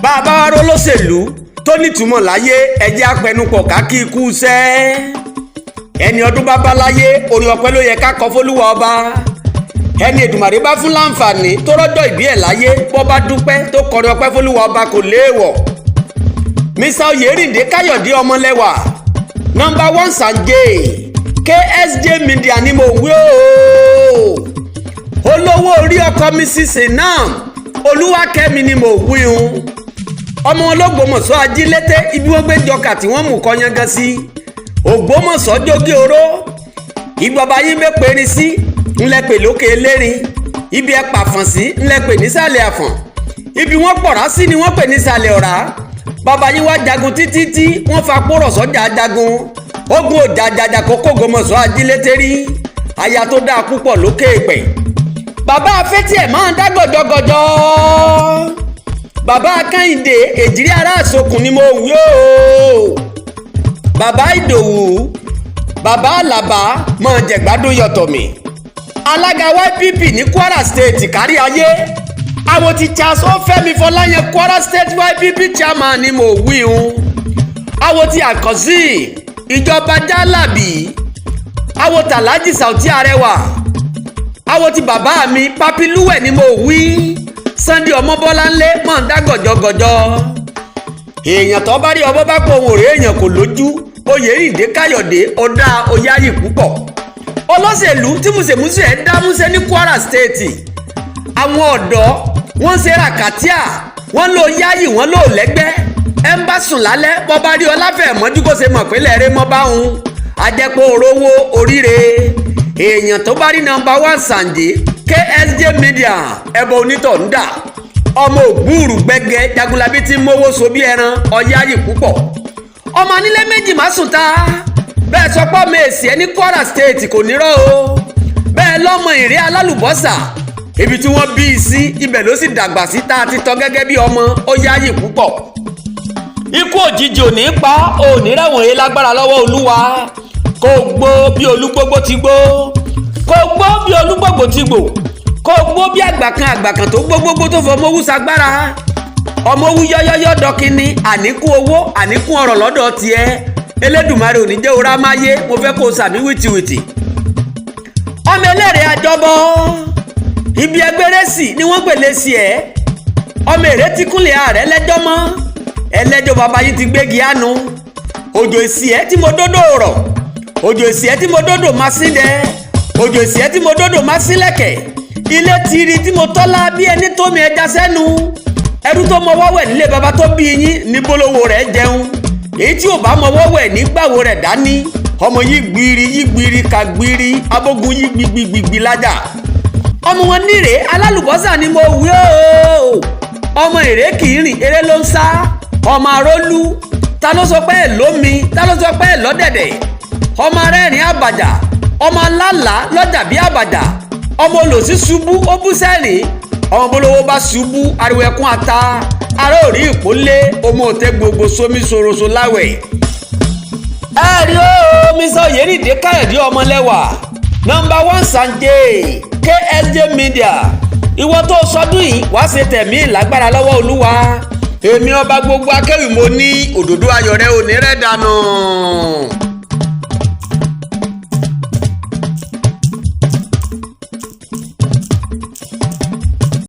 bàbá wa rólóṣèlú tó nítumọ̀ láyé ẹjẹ́ apẹnupọ̀ ká kí ikú sẹ́ ẹni ọdún bá bá láyé orin ọpẹ́ ló yẹ ká kọ fólúwa ọba ẹni Èdùmàrè bá fún láǹfààní tó rọ́jọ́ ìbí ẹ̀ láyé bọ́ bá dúpẹ́ tó kọrin ọpẹ́ fólúwa ọba kò léèwọ̀. Mr. Oyèrìndé Káyọ̀dé ọmọlẹ́wà number 1 Sanjay KSJ Media ni mo wí ooo olówó orí ọkọ Mrs. Nam Olúwakẹ́mi ni mo wí un ọmọ Ológbòmọ̀ṣọ́ ajílété ibi wọ́n gbé jọkà tí wọ́n mú kọ́ yangan sí Ògbómọ̀ṣọ́ jógé oró ìgbọ̀ba yín bẹ́ péré sí ńlẹ́pẹ̀ lókè elérin ibi ẹ pàfọ̀n sí ńlẹ́pẹ̀ nísàlẹ̀ àfọ̀n ibi wọ́n pọ̀rá sí ni wọ́n pè nísàlẹ̀ ọ̀rá bàbá yín wá jagun títí tí wọ́n fa pòrọ̀ sọ́jà jagun ogun òjàjàjà kókó Ògbómọ̀ṣọ́ ajílété rí aya tó dáa púpọ̀ lókè èpè bàbá afẹ́tí ẹ̀ máa ń dá gọ̀jọ̀gọ̀jọ̀ bàbá Kẹ́hìndé èjìrí ará àsokùn ni mo wí o bàbá Ìdòwú bàbá Àlàbá máa jẹ̀gbádùn yọ̀tọ̀ mi alága YPP ní Kwara State kárí ayé àwọn ti Charles Fẹ́mi Fọláyàn Kwara State YPP chairman ni mo wí un àwọn ti àkànṣí ìjọba Jálàbí àwọn tàlájì Sàùtí Arẹwà àwọn ti bàbá mi Papiluwẹ̀ ni mo wí Sunday Ọmọbọ́láńlé mọ̀ ń dá gọ̀jọ̀gọ̀jọ̀ èèyàn tó bá rí ọbọ̀ bá pọ̀ òun rèé èèyàn kò lójú Oyèrìndé Káyọ̀dé ọ̀dà oyáyì púpọ̀ olóṣèlú tí mùsèmùsè ẹ̀ dá músẹ́ ní Kwara State àwọn ọ̀dọ́ wọ́n ṣe ràkàtíà wọ́n lò yáyì wọ́n lò lẹ́gbẹ́ ẹ̀ ń bá sùn lálẹ́ bọ́ bá rí ọláfẹ́ mọ́jú kó ṣe mọ̀ pé lẹ́rẹ́ mọ́ bá òun àjẹpọ̀ òrówó oríire èèyàn tó bá rí number 1 Sanjay KSJ Media ẹbọ onítọ̀ ń dà ọmọ ògbúrú gbẹgẹ Jagunlabi tí mówó so bí ẹran ọyáyì púpọ̀ ọmọ anílé méjì má sùn ta bẹ́ẹ̀ sọ pé ọmọ Esie ní Kwara State kò nírọ́ o bẹ́ẹ̀ lọ́mọ Iree alálùbọ́sà ibi tí wọ́n bí i sí ibẹ̀ ló sì dàgbà sí tá a ti tọ́ gẹ́gẹ́ bí ọmọ ọyáyì púpọ̀ ikú òjijì ò ní pa òní rẹ̀wọ̀n yé lágbára lọ́wọ́ Olúwa kò gbó bí olúgbógbó ti gbó kò gbó bí olúgbógbó ti gbó kò gbó bí àgbàkan tó gbógbógbó tó fọmọ owó sagbára ọmọ owó yọ́yọ́yọ́ dọ́kínní àníkún owó àníkún ọ̀rọ̀ lọ́dọ̀ tiẹ̀ Elédùmarè ò ní jẹ́ orá máyé mo fẹ́ kó o sàmí wìtìwìtì ọmọ ẹlẹ́rìí àjọbọ ibi ẹgbẹ́rẹ́sì ni wọ́n gbèlè sí ẹ̀ ọmọ èrè tí kúnlẹ̀ ààrẹ lẹ́jọ́ mọ́ ẹlẹ́jọ́ bàbá yìí ti gbégi àánú òjò Esie tí mo dódò rọ̀ òjò Esie tí mo dódò má sílẹ̀ òjò Esie tí mo dódò má sílẹ̀kẹ̀ ilé tìrì tí mo tọ́lá bí ẹni tó mi ẹja sẹ́nu ẹrú tó mọwọ́ wẹ̀ nílé baba tó bí yín ní bólówó rẹ̀ jẹun èyí tí ò bá mọwọ́ wẹ̀ nígbàwó rẹ̀ dání ọmọ yìí gbiri ka gbiri abógun yìí gbigbigbigbi lájà ọmọ wọn nírè alálùbọ́sà ni mo wí o ọmọ èrè kì í rìn eré ló ń sá ọmọ arólú ta ló sọ pé ẹ lómi ta ló sọ pé ẹ lọ́dẹ̀dẹ̀ ọmọ arẹ́rìn àbàjá ọmọ alálà lọ́jà bí àbàjá ọmọ olòṣì ṣubú ó bú sẹ́rìn ọmọ bolówó bá ṣubú ariwo ẹkún ata ará òrí ìpólé ọmọ òtẹ gbogbo sómi soroso láwẹ̀. ẹ rí o Mr. Oyèrìndé Káyọ̀dé ọmọlẹ́wà number 1 Sanjay KSJ Media ìwọ tó sọdún yìí wá ṣe tẹ̀mí lágbára lọ́wọ́ Olúwa èmi ọba gbogbo Akéwì mo ní òdòdó ayọ̀ rẹ ò ní rẹ̀ dànù.